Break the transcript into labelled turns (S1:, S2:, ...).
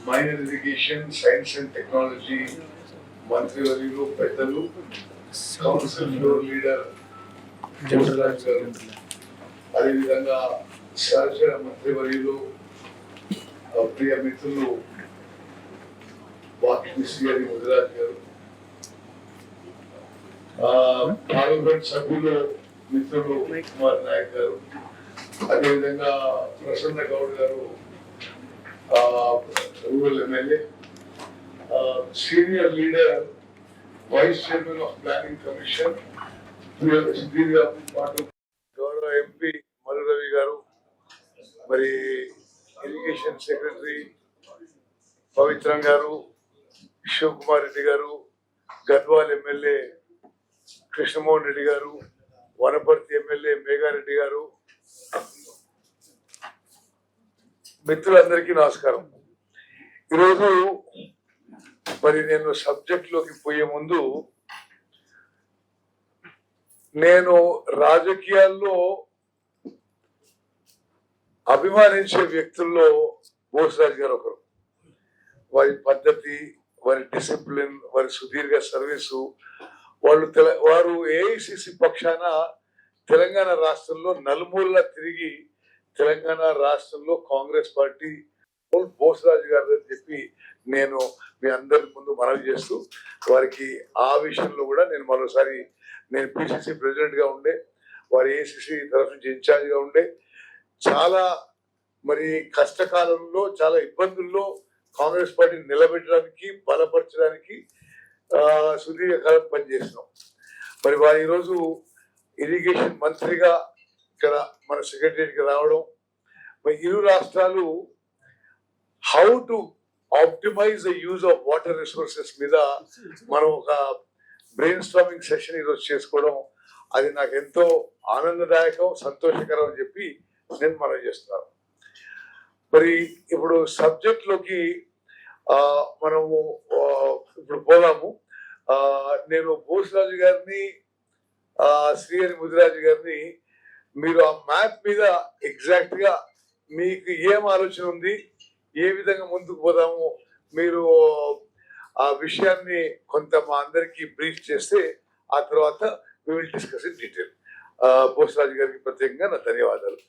S1: Minor irrigation, science and technology మంత్రివర్యులు, పెద్దలు, council floor leader జోసరాజ్ గారు, అదేవిధంగా సహచర మంత్రివర్యులు, ప్రియ మిత్రులు వాకిశ్రీ ముదిరాజ్ గారు, పార్లమెంట్ సభ్యులు మిత్రులు కుమార్ నాయక్ గారు, అదేవిధంగా Prasanna Goud garu, rural MLA, senior leader, vice chairman of planning commission, పాటు గౌరవ ఎంపీ మల్లు రవి గారు, మరి ఇరిగేషన్ సెక్రటరీ పవిత్రం గారు, శివకుమార్ రెడ్డి గారు, గద్వాల్ ఎమ్మెల్యే కృష్ణమోహన్ రెడ్డి గారు, వనపర్తి ఎమ్మెల్యే మేఘారెడ్డి గారు, మిత్రులందరికీ నమస్కారం. ఈరోజు మరి నేను సబ్జెక్ట్ లోకి పోయే ముందు నేను రాజకీయాల్లో అభిమానించే వ్యక్తుల్లో బోసరాజ్ గారు ఒకరు. వారి పద్ధతి, వారి డిసిప్లిన్, వారి సుదీర్ఘ సర్వీసు, వారు ఏఐసిసి పక్షాన తెలంగాణ రాష్ట్రంలో నలుమూలలా తిరిగి తెలంగాణ రాష్ట్రంలో కాంగ్రెస్ పార్టీ బోసరాజు గారు అని చెప్పి నేను మీ అందరి ముందు మనవి చేస్తూ, వారికి ఆ విషయంలో కూడా నేను మరోసారి, నేను పిసిసి ప్రెసిడెంట్ గా ఉండే, వారి ఏఐసిసి తరఫు నుంచి ఇన్ఛార్జ్ గా ఉండే, చాలా మరి కష్టకాలంలో చాలా ఇబ్బందుల్లో కాంగ్రెస్ పార్టీని నిలబెట్టడానికి, బలపరచడానికి సుదీర్ఘకాలం పనిచేసినాం. మరి వారు ఈరోజు ఇరిగేషన్ మంత్రిగా ఇక్కడ మన సెక్రటరీకి రావడం, మరి ఇరు రాష్ట్రాలు how to optimise the use of water resources మీద మనం ఒక బ్రెయిన్ స్టార్మింగ్ సెషన్ ఈరోజు చేసుకోవడం, అది నాకు ఎంతో ఆనందదాయకం, సంతోషకరం అని చెప్పి నేను మనవి చేస్తున్నాను. మరి ఇప్పుడు సబ్జెక్ట్ లోకి మనము ఇప్పుడు పోదాము. నేను బోసరాజు గారిని, శ్రీహరి ముదిరాజు గారిని, మీరు ఆ మ్యాప్ మీద ఎగ్జాక్ట్ గా మీకు ఏం ఆలోచన ఉంది, ఏ విధంగా ముందుకు పోదాము, మీరు ఆ విషయాన్ని కొంత మా అందరికి బ్రీఫ్ చేస్తే ఆ తర్వాత we will discuss in detail. Bosaraju గారికి ప్రత్యేకంగా నా ధన్యవాదాలు.